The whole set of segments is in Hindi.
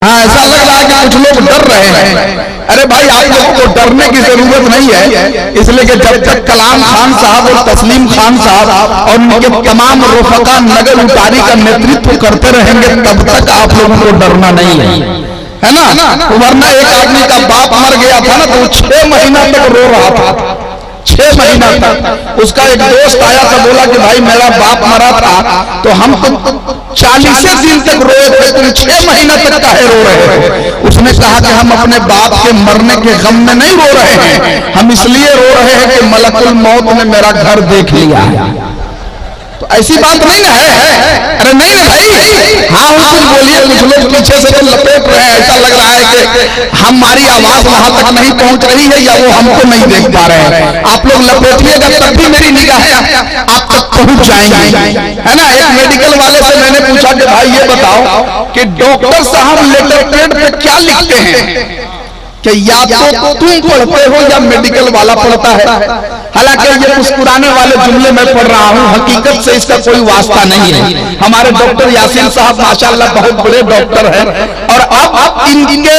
हाँ, ऐसा लग रहा है कि कुछ लोग डर रहे हैं। अरे भाई, आप लोगों को डरने की जरूरत नहीं है, इसलिए कि जब तक कलाम खान साहब और तस्लीम खान साहब और उनके तमाम रुफका नगर उतारी का नेतृत्व करते रहेंगे तब तक आप लोगों को डरना नहीं है ना। वरना एक आदमी का बाप मर गया था ना, तो 6 महीना तक रो रहा था। 6 महीना तक उसका एक दोस्त आया था, बोला कि भाई मेरा बाप मरा था तो हम तो 40 दिन तक रोए थे, तुम 6 महीना तक काहे रो रहे हो? उसने कहा कि हम अपने बाप के मरने के गम में नहीं रो रहे हैं, हम इसलिए रो रहे हैं कि मलकुल मौत ने मेरा घर देख लिया। तो ऐसी बात नहीं ना है। अरे नहीं ना भाई, हाँ कुछ बोलिए। कुछ लोग पीछे से तो लपेट रहे हैं, ऐसा लग रहा है कि हमारी आवाज वहां तक नहीं पहुंच रही है या वो हमको नहीं देख पा रहे हैं। आप लोग लपेटिएगा तब भी मेरी निगाहें आप तक पहुंच जाएंगी, है ना। एक मेडिकल वाले से मैंने पूछा कि भाई ये बताओ कि डॉक्टर साहब लेटर पेड पे क्या लिखते हैं कि या तो तुम पढ़ते हो या मेडिकल वाला पढ़ता है। हालांकि ये मुस्कुराने वाले जुमले में पढ़ रहा हूँ, हकीकत से इसका कोई वास्ता नहीं है। हमारे डॉक्टर यासीन साहब माशाल्लाह बहुत बड़े डॉक्टर हैं और अब इनके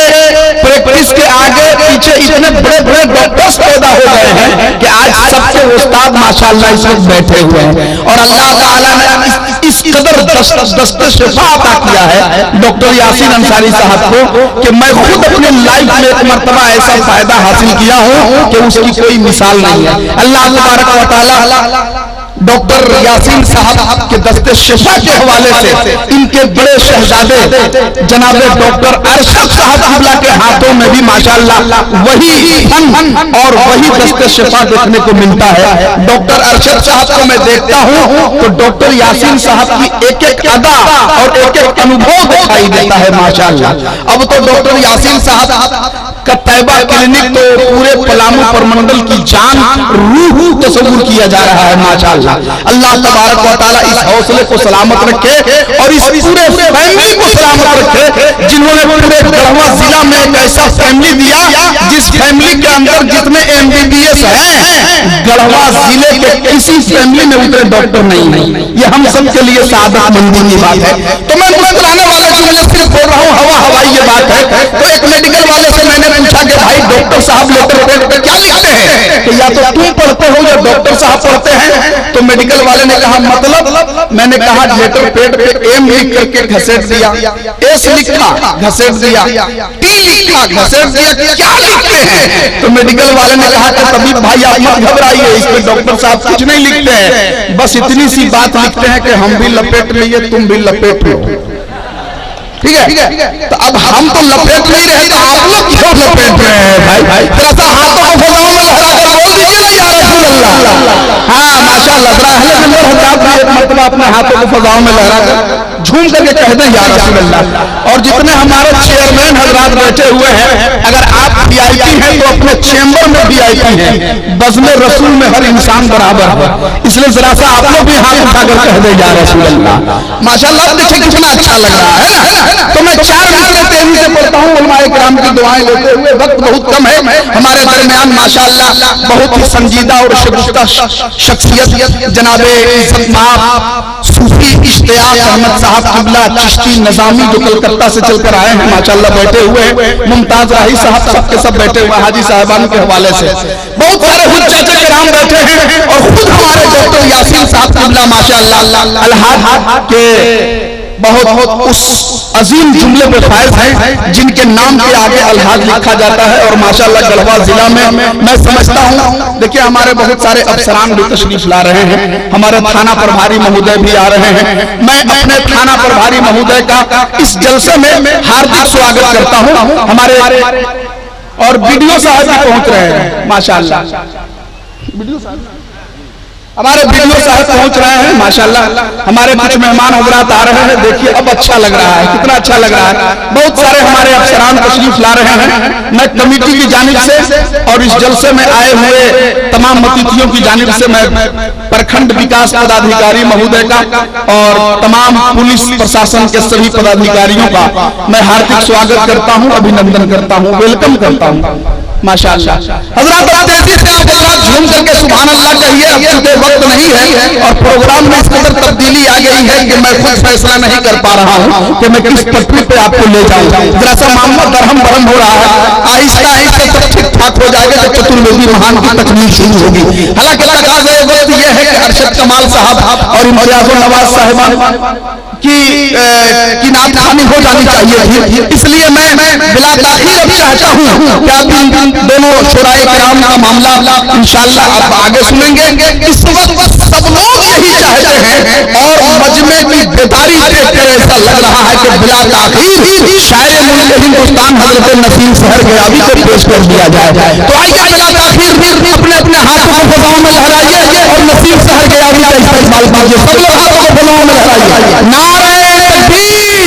प्रैक्टिस के आगे पीछे इतने बड़े बड़े डॉक्टर्स पैदा हो गए हैं कि आज सबके उस्ताद माशाल्लाह इस वक्त बैठे हुए हैं। और अल्लाह ताला ने इस कदर दस्ते शिफा अता किया है डॉक्टर यासीन अंसारी साहब को कि मैं खुद अपनी लाइफ में एक मर्तबा ऐसा फायदा हासिल किया हूं कि उसकी कोई मिसाल नहीं है। अल्लाह तबारक व तआला डॉक्टर यासीन साहब के दस्ते शिफा के हवाले से इनके बड़े शहजादे जनाबे डॉक्टर अरशद साहब किबला के हाथों में भी माशाल्लाह वही फन और वही दस्ते शिफा देखने को मिलता है। डॉक्टर अरशद साहब को मैं देखता हूँ तो डॉक्टर यासीन साहब की एक एक अदा और एक एक अनुभव दिखाई देता है माशाल्लाह। अब तो डॉक्टर यासीन साहब का तैयबा क्लिनिक तो पूरे पलामू प्रमंडल की जान रूह तस्वुर किया जा रहा है माशाल्लाह। अल्लाह तबारक व तआला इस हौसले को सलामत रखे और इस पूरे फैमिली को सलामत रखे जिन्होंने पूरे गढ़वा जिला में एक ऐसा फैमिली दिया जिस फैमिली के अंदर जितने MBBS हैं गढ़वा जिले के किसी फैमिली में उतने डॉक्टर नहीं। ये हम सब के लिए सादत मंदी की बात है। तो मैं मुस्कुराने वाले जुमले सिर्फ बोल रहा हूँ, हवा हवाई ये बात है। तो एक मेडिकल वाले से मैंने पूछा कि भाई डॉक्टर साहब लेटर पेड पे क्या लिखते हैं कि या तो तुम पढ़ते हो या डॉक्टर साहब पढ़ते हैं। तो मेडिकल वाले ने कहा मतलब? मैंने कहा लेटर पेड पे M लिख करके घसेट दिया, S लिखा घसेट दिया, T लिखा घसेट दिया, क्या लिखते हैं? तो मेडिकल वाले ने कहा कि तबीब भाई आप मत घबराइए, इस पे डॉक्टर साहब कुछ नहीं लिखते हैं, बस इतनी सी बात लिखते हैं कि हम भी लपेट लिए तुम भी लपेट लो। ठीक है, तो अब हम तो लपेट नहीं रहे तो आप लोग क्यों लपेट रहे हैं भाई? थोड़ा सा हाथों को फजाओं में लहराकर बोल दीजिए ना या रसूल अल्लाह। हाँ माशाल्लाह, जरा अहले नंबर हजरात भी एक मर्तबा अपने हाथों को फजाओं में लहराकर झूम करके कहते हैं या रसूल अल्लाह। और जितने हमारे चेयरमैन हजरात बैठे हुए हैं, अगर आप VIP हैं तो अपने चेंबर में VIP हैं, बज़्म रसूल में हर इंसान बराबर है। इसलिए जरा सा आप लोग भी हाथ उठाकर कह दें या रसूल अल्लाह। माशाल्लाह देखिए कितना अच्छा लग रहा है ना। तो मैं 4 मिनट तेजी से पढ़ता हूँ, उलमाए किराम की दुआएं लेते हुए, वक्त बहुत कम है हमारे दरमियान। माशाल्लाह बहुत ही संजीदा और शगुफ्ता शख्सियत जनाबे सूफी इश्तियाक अहमद साहब किबला चिश्ती निजामी जो कलकत्ता से चलकर आए हैं माशाल्लाह बैठे हुए हैं। मुमताज राही साहब सबके सब बैठे हुए हाजी साहबान के हवाले से बहुत सारे हुज्जत किराम बैठे हैं और खुद हमारे डॉक्टर यासीन साहब किबला माशाल्लाह अलहाज के बहुत उस अजीम जुमले पे फायज हैं जिनके नाम के आगे अलहाज लिखा जाता है। और माशाल्लाह गढ़वा जिला में मैं समझता हूँ, देखिए हमारे बहुत सारे अफसरान भी तशरीफ ला रहे हैं, हमारे थाना प्रभारी महोदय भी आ रहे हैं। मैं अपने थाना प्रभारी महोदय का इस जलसे में हार्दिक स्वागत करता हूँ। हमारे और वीडियो साहब भी पहुंच रहे हैं माशाल्लाह, हमारे वीडियो साहब पहुंच रहे हैं माशाल्लाह। हमारे कुछ मेहमान हजरात आ रहे हैं, देखिए अब अच्छा लग रहा है, कितना अच्छा लग रहा है। बहुत सारे हमारे अफसरान तशरीफ ला रहे हैं। मैं कमेटी की जानिब से और इस जलसे में आए हुए तमाम अतिथियों की जानिब से मैं प्रखंड विकास पदाधिकारी महोदय का और तमाम पुलिस प्रशासन के सभी पदाधिकारियों का मैं हार्दिक स्वागत करता हूँ, अभिनंदन करता हूँ, वेलकम करता हूँ। माशाअल्लाह। हजरत अब तेजी से आप हजरत झूम करके सुभान अल्लाह कहिए। अब चूंकि वक्त नहीं है और प्रोग्राम में इस कदर तब्दीली आ गई है कि मैं खुद फैसला नहीं कर पा रहा हूँ कि मैं किस पटरी पे आपको ले जाऊँ। जरा सा मामला दरहम बरहम हो रहा है, आहिस्ता आहिस्ता सब ठीक ठाक हो जाएगा जब चतुर्वेदी महान की तकमील शुरू होगी। हालांकि तकाज़े वक्त यह है कि अरशद कमाल साहब और इम्तियाजुल नवाज साहिबान की नात खानी हो जानी चाहिए थी, इसलिए मैं बिला ताखीर अब चाहता हूँ कि आप इन दोनों शुराए किराम का मामला इंशाअल्लाह आप आगे सुनेंगे। इस वक्त सब लोग यही चाहते हैं और मजमे की बेदारी देखकर ऐसा लग रहा है कि बिला ताखीर शायर मुल्क हिंदुस्तान हजरत नसीम सहर गयावी को पेश कर दिया जाए। तो आइए बिला ताखीर अपने अपने हाथों को फजाओं में लहराइए और नसीम सहर गयावी का इस्तेमाल कीजिए। सब लोग हाथों को फजाओं में लहराइए। नारे तकबीर,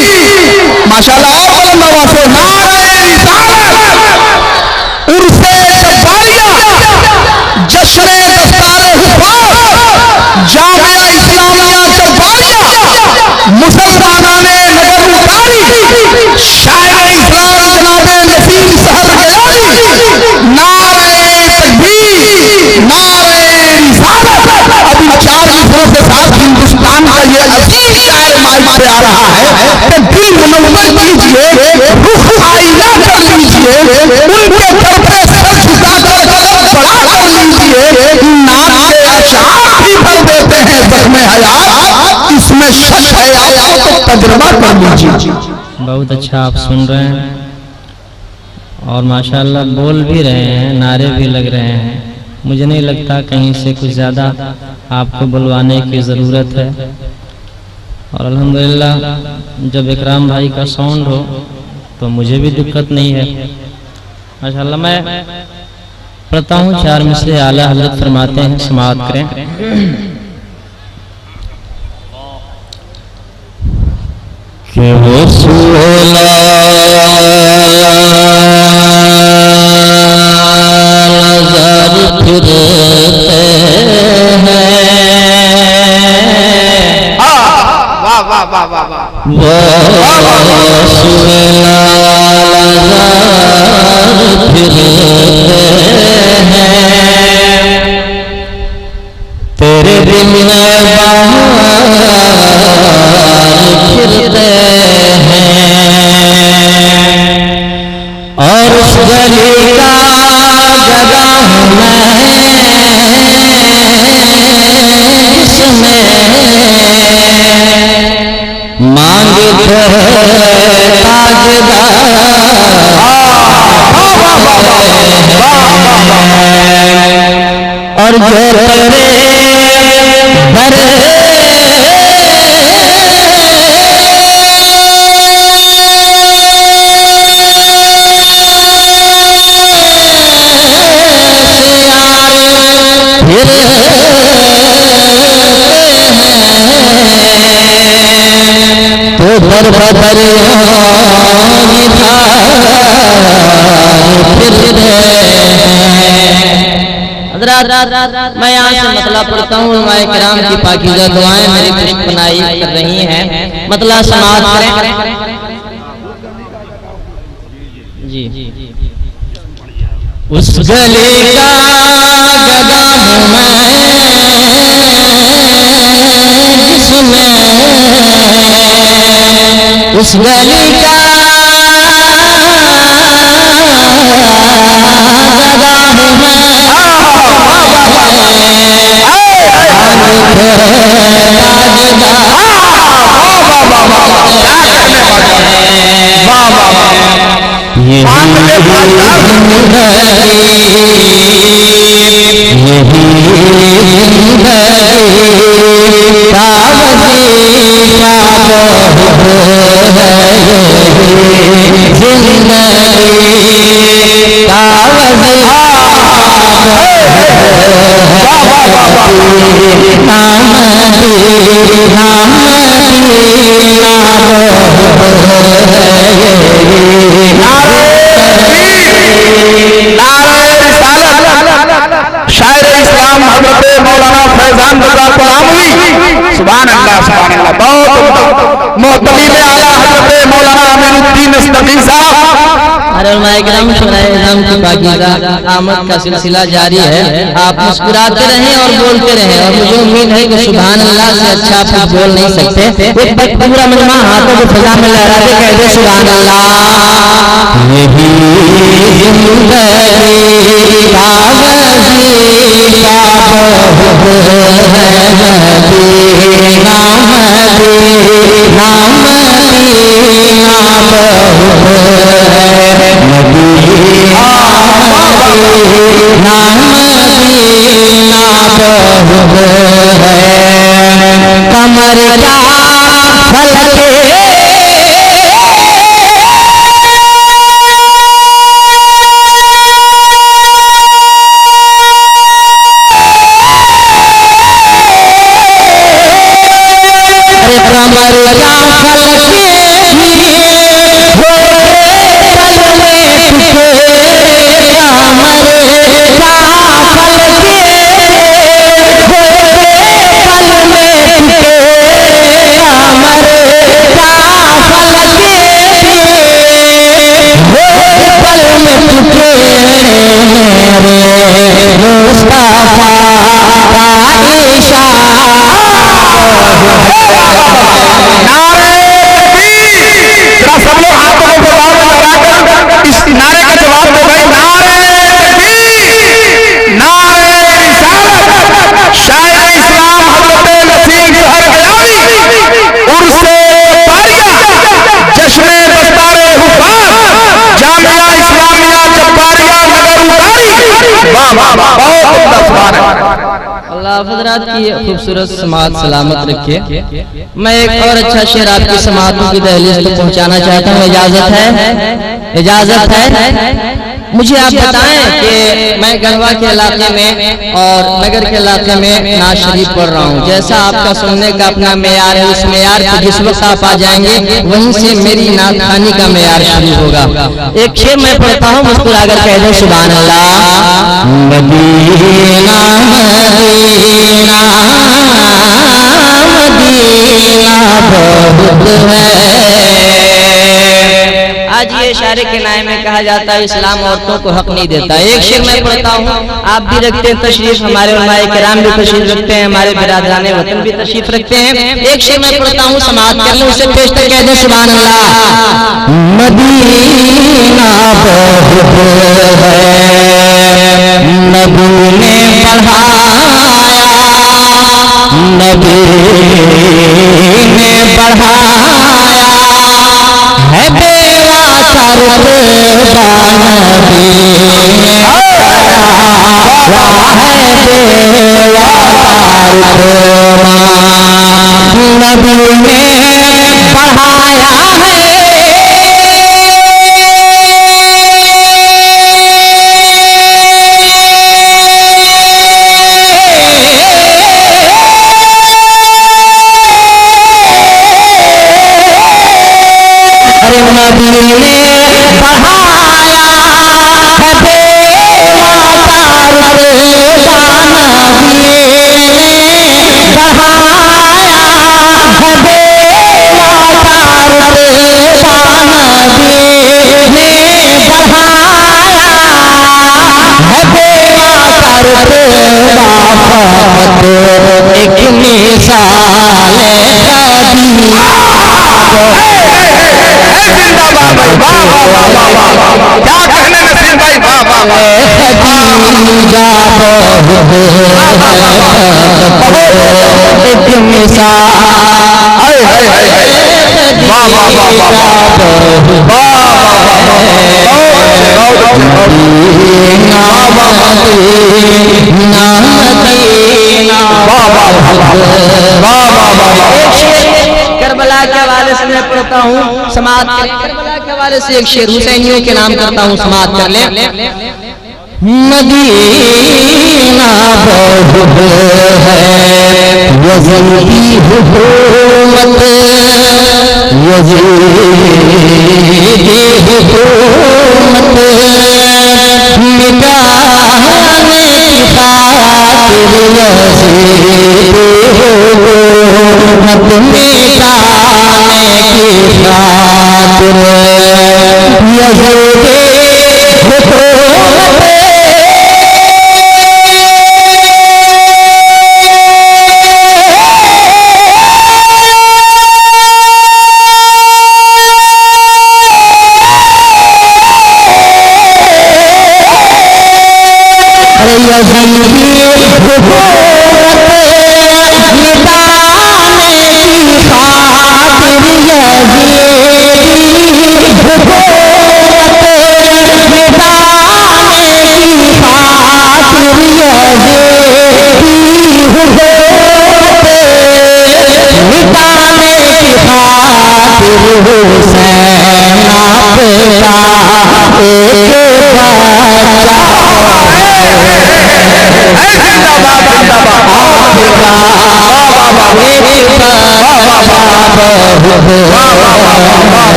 माशाअल्लाह, और बुलंद से नारे रिसालत, उर्से जब्बारिया, जश्न दस्तारे हुफाज, जामिया इस्लामिया जब्बारिया, मुसलमानाने नगर उतारी, शायर इस्लाम जनाबे नसीम सहर गयावी, नारे तकबीर, नारे रिसालत। अभी 4 मिसरों के साथ हिंदुस्तान का ये अजीम शायर माइक पे आ रहा है कि दिल मुनव्वर कीजिए, रुख आईना कर लीजिए, उनके दर पे सर झुकाकर कदम बढ़ा कर लीजिए। नाम के अशार भी भर देते हैं ज़ख्म हयात, इसमें शक है आपको तो तजुर्बा कर लीजिए। बहुत अच्छा आप सुन रहे हैं और माशाअल्लाह बोल भी रहे हैं, नारे भी लग रहे हैं। मुझे नहीं लगता कहीं से कुछ ज़्यादा आपको बुलवाने की ज़रूरत है। और अल्हम्दुलिल्लाह जब इकराम भाई का साउंड हो तो मुझे भी दिक्कत नहीं है माशाअल्लाह। मैं पढ़ता हूँ 4 मिसरे आला हज़रत फरमाते हैं, समाअत करें कि वो सोला फिरते हैं, वाह वाह वाह वाह वाह, वो फिरते हैं, तेरे दिल में बाहर फिरते हैं और उस गली का जगह मांगते और जो तो दर बदर मैं यहाँ से मतलब पढ़ता हूँ। उलमाए किराम की पाकीज़ा दुआएं मेरी पुष्पनाई कर रही हैं, मतलब समाअत करें जी। उस गली का जगह जिसमें उस गली का शायर इस्लाम हज़रत मौलाना फैजान रज़ा क़ुरानवी, सुभान अल्लाह सुभान अल्लाह। बहुत मोहतमीम आला हज़रत मौलाना अमीनुद्दीन इस्तगी साहब, हमारे उलमाए किराम शुराए इज़ाम की पाकीज़ा आमद का सिलसिला जारी है। आप मुस्कुराते रहें और बोलते रहें, और मुझे उम्मीद है कि सुभान अल्लाह से अच्छा आप कुछ बोल नहीं सकते। एक बार पूरा मजमा हाथों को फजा में लहरा के कह दे सुभान अल्लाह। यही कमर का अल्लाह हज़रात की खूबसूरत समात सलामत रखे। मैं एक और अच्छा शेर आपकी समातों की दहलीज तक पहुंचाना चाहता हूँ। इजाजत है? इजाजत है? मुझे आप बताएं कि मैं गढ़वा के इलाके में और नगर के इलाके में नाज शरीफ पढ़ रहा हूँ। जैसा आपका सुनने का अपना मेयार है, उस मेयार पर जिस वक्त आप आ जाएंगे वहीं से मेरी नात खानी का मेयार शुरू होगा। एक शेर मैं पढ़ता हूँ, मुस्कुराकर कह दो सुभान अल्लाह। मदीना मदीना मदीना बहुत है। आज ये इशारे के नाये में कहा जाता है इस्लाम औरतों को हक नहीं देता। एक शेर मैं पढ़ता हूँ, आप भी रखते हैं तशरीफ, हमारे उलमाए किराम भी तशरीफ रखते हैं, हमारे बिरादरान वतन भी तशरीफ रखते हैं। एक शेर मैं पढ़ता हूँ, समाअत कर लो, उससे पेश तक कह दे सुभान अल्लाह। मदीना बहुत है, नबी ने बढ़ाया, नबी ने बढ़ाया है बेवा नबी ने बढ़ाया है। करबला के हवाले से मैं पढ़ता हूँ, समाअत कर। करबला के हवाले से एक शेर हुसैनियों के नाम करता हूँ, समाअत कर ले। मदीना बहुत है यज़ीद की हुकूमत, यज़ीद की हुकूमत मिटाने की खातिर, यज़ीद हुकूमत मिटाने की खातिर, यज़ीद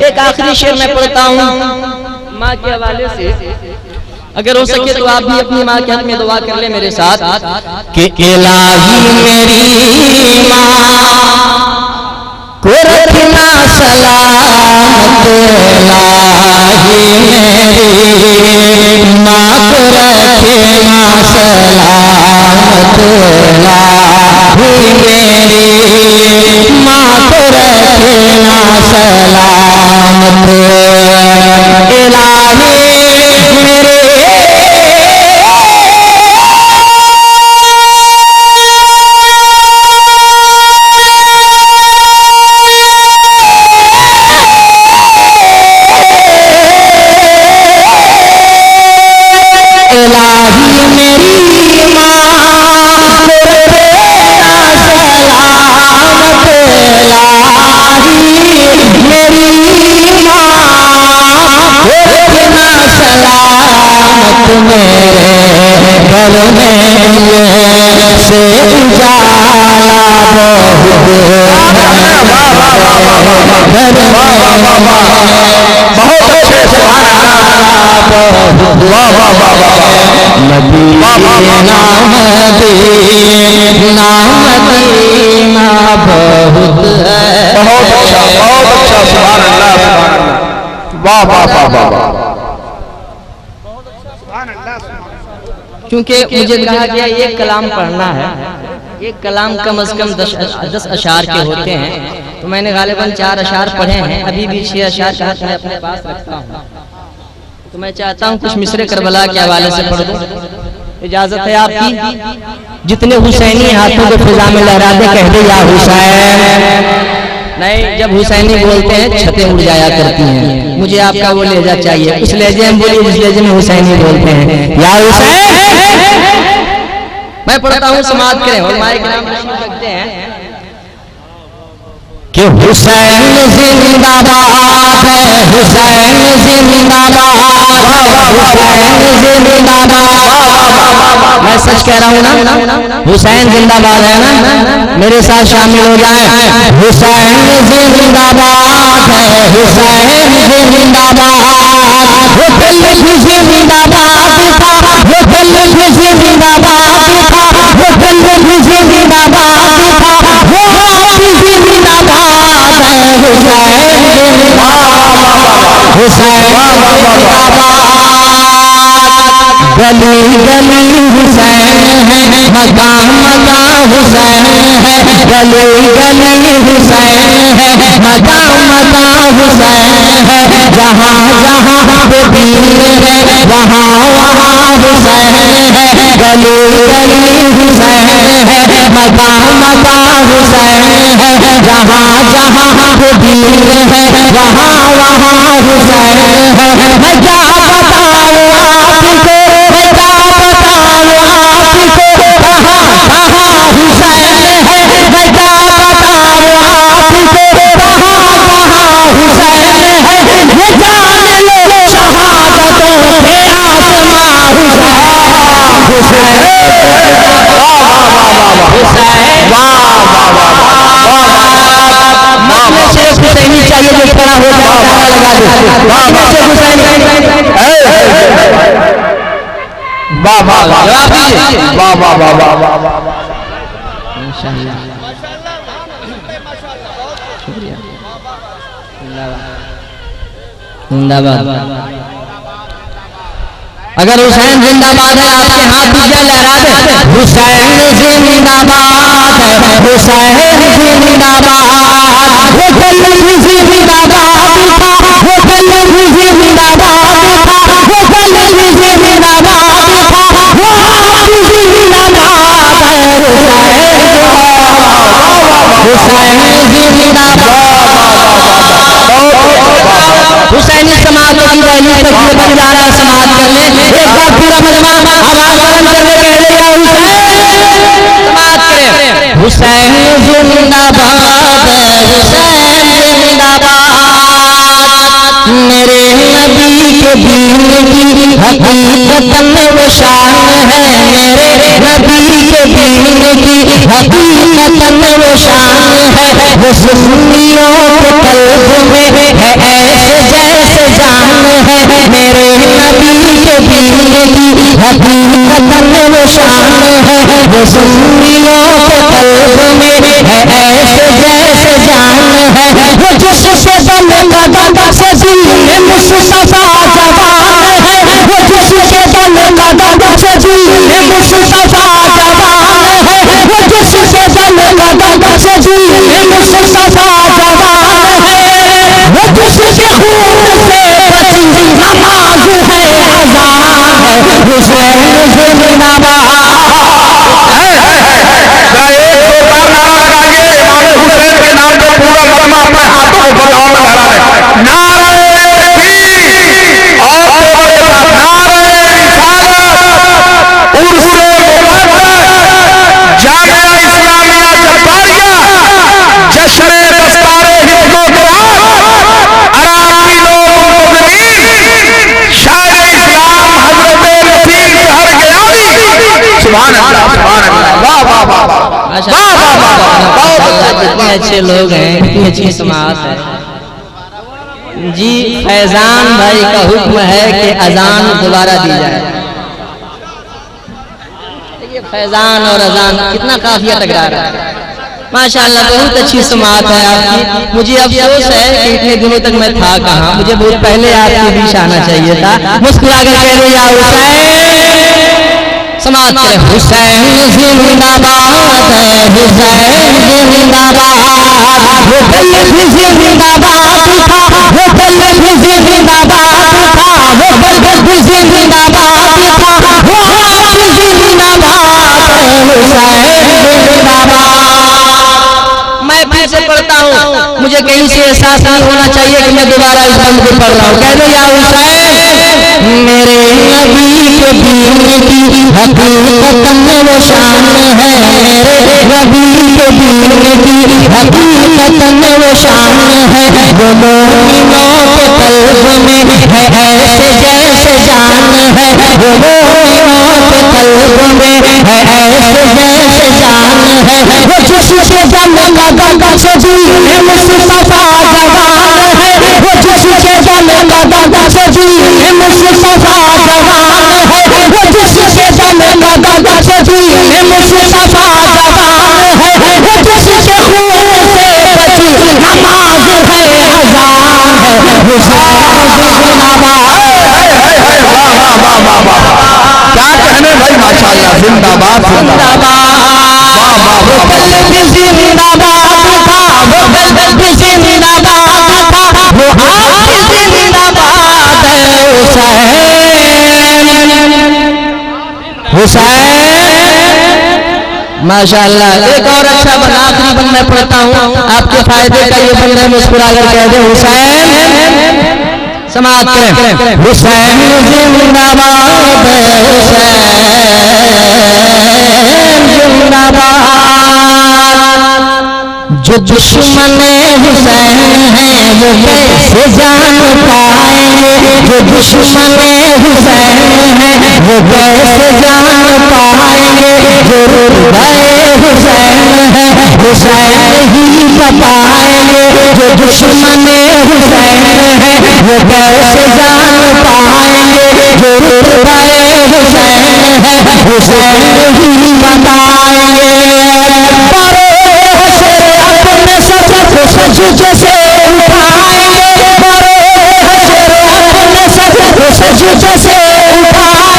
एक आखिरी शेर मैं पढ़ता हूँ माँ के हवाले से, अगर हो सके तो आप भी अपनी माँ के हक में दुआ कर ले मेरे साथ कि इलाही मेरी माँ को रखना सलामत, इलाही मेरी माँ को रखना सलामत, इलाही मेरी माँ को रखना सलामत, इलाही मेरे क्योंकि मुझे कहा गया एक कलाम पढ़ना है, एक कलाम कम से कम 10 अशार के होते हैं, तो मैंने गालिबन 4 अशार पढ़े हैं, अभी भी 6 अशार का मैं अपने पास रखता हूँ, तो मैं चाहता हूँ कुछ मिसरे करबला के हवाले से पढ़ दूँ, इजाजत है आपकी? जितने हुसैनी हाथों को फिजा में लहरा दे कह दे या हुसैन। नहीं, जब हुसैनी बोलते हैं छतें उड़ जाया करती हैं, मुझे आपका वो लहजा चाहिए, उस लहजे में बोलिए जिस लहजे में हुसैनी बोलते हैं, या हुसैन। मैं पढ़ता हूँ, समाज करें और माइक नाम रखते हैं कि हुसैन जिंदाबाद है, हुसैन जिंदाबाद, हुसैन जिंदाबाद। मैं सच कह रहा हूँ ना, हुसैन जिंदाबाद है ना, मेरे साथ शामिल हो जाए। हुसैन जिंदाबाद है, हुसैन जिंदाबाद, वो दिल जिंदाबाद था, वो दिल जिंदाबाद था, वो दिल जिंदाबाद था, वो गली गली हुसैन है, मकाम मकाम हुसैन है, गली गली हुसैन है, मकाम मकाम हुसैन है, जहाँ जहाँ वो वीर है वहाँ वहाँ हुसैन है, गली गली हुसैन है, मकाम मकाम हुसैन है, जहाँ जहाँ वो वीर है वहाँ वहाँ हुसैन है। मैं क्या बताऊँ आपको, मैं क्या बताऊँ आपको, कहाँ कहाँ हुसैन है, मैं क्या बताऊँ आपको, कहाँ कहाँ हुसैन है, ये जान लो शहादतों के आसमां हुसैन, हुसैन शेख हुसैनी चाहिए जो खड़ा हो जाए, लगा दो शेख हुसैनी। वाह वाह वाह वाह वाह वाह वाह वाह, इंशाअल्लाह, शुक्रिया, जिंदाबाद। अगर हुसैन जिंदाबाद है आपके हाथ ऊंचा लहरा दे। हुसैन जिंदाबाद है, हुसैन जिंदाबाद, वो गलत जिंदाबाद था, वो गलत जिंदाबाद था, वो गलत जिंदाबाद था, वो जिंदाबाद है। हुसैन जिंदाबाद। हुसैनी समाज की रैली तकरीर बन जा रहा है समाज करने। एक बार पूरा मजमा आवाज बुलंद करके कह देगा हुसैन समाज करे। हुसैन जिंदाबाद, हुसैन जिंदाबाद, मेरे नबी के दीन की हकीकतन वो शान है, मेरे नबी के दीन की हकीकतन वो शान है, वो सुन्नियों के कल्ब में है ऐसे जैसे जान है, मेरे नबी के दीन की हकीकतन वो शान है, वो सुन्नियों के कल्ब में है ऐसे जैसे जान है, वो जिससे दम कदम से दिल में मुस्तफा जवान है, वो जिसके दम कदम से दिल में मुस्तफा जवान है, वो जिसके दम कदम से दिल में मुस्तफा जवान है, वो जिसके खून से बची नमाज है अज़ान है, हुसैन जिंदाबाद। कितने अच्छे लोग हैं, कितनी अच्छी समाज है जी। फैजान भाई का हुक्म है कि अजान दोबारा दी जाए। देखिए फैजान और अजान कितना काफिया टकरा रहा है। माशाअल्लाह बहुत अच्छी समाज है आपकी। मुझे अफसोस है कि इतने दिनों तक मैं था कहाँ, मुझे बहुत पहले आपके बीच आना चाहिए था। मुस्कुरा कर कह रहे या समाज करे। हुसैन जिंदाबाद है, हुसैन जिंदाबाद, वो गलत जिंदाबाद था, वो गलत जिंदाबाद था, वो गलत जिंदाबाद था, वो जिंदाबाद है, हुसैन जिंदाबाद। मैं फिर से पढ़ता हूँ, मुझे कहीं से एहसास नहीं होना चाहिए कि मैं दोबारा इस बंद को पढ़ रहा हूँ। कह दो या हुसैन, मेरे नबी के दीन की हकीकतन वो शान है, मेरे नबी के दीन की हकीकतन वो शान है, वो मोमिनों के कल्ब में है ऐसे जैसे जान है, वो मोमिनों के कल्ब में है ऐसे जैसे जान है, वो जिसके दम कदम से दिल में मुस्तफा जवान है, वो जिसके दम कदम से दिल में मुस्तफा जवान है, वो जिसके दम कदम से दिल में मुस्तफा जवान है, वो जिसके खून से बची नमाज है अज़ान है, हुसैन जिंदाबाद। क्या कहने भाई, माशाअल्लाह जिंदाबाद जिंदाबाद। वो गलत जिंदाबाद था, वो गलत जिंदाबाद था, वो आज जिंदाबाद है, हुसैन। माशाअल्लाह। एक और अच्छा बना आखिरी बन मैं पढ़ता हूँ, आपके फायदे का ये बन रहे, मुस्कुरा कर कह दे हुसैन समाज करें। हुसैन जिंदाबाद, हुसैन जिंदाबाद, जो दुश्मन हुसैन है वो कैसे जान पाएंगे, जो दुश्मन हुसैन है वो कैसे जान पाएंगे, जो गए हुसैन है हुसैन ही बताएंगे, जो दुश्मन हुसैन है वो कैसे जान पाएंगे, जो गए हुसैन है हुसैन ही बताएंगे। अपने सच से उठाएंगे, अपने सच से उठाएंगे,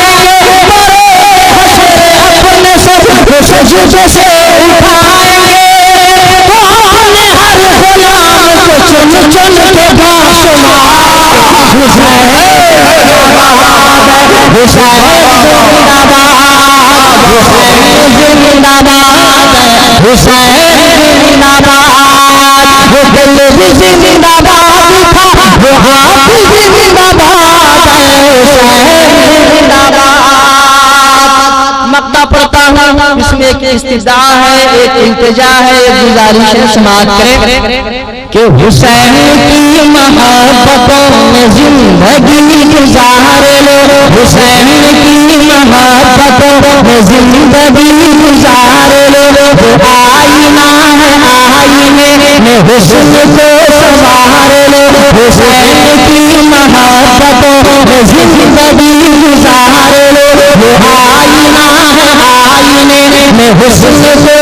मक्ता पढ़ता हूँ, इसमें एक इस्तिदा है, एक इल्तिजा है, एक गुजारिश है, समाप्त करें कि हुसैन की मोहब्बतों में जिंदगी गुजार लो, हुसैन की मोहब्बतों में जिंदगी गुजार लो, आईना है आईने में हुस्न को संवार लो, हुसैन की मोहब्बतों में जिंदगी गुजार लो, आईना है आईने में हुस्न को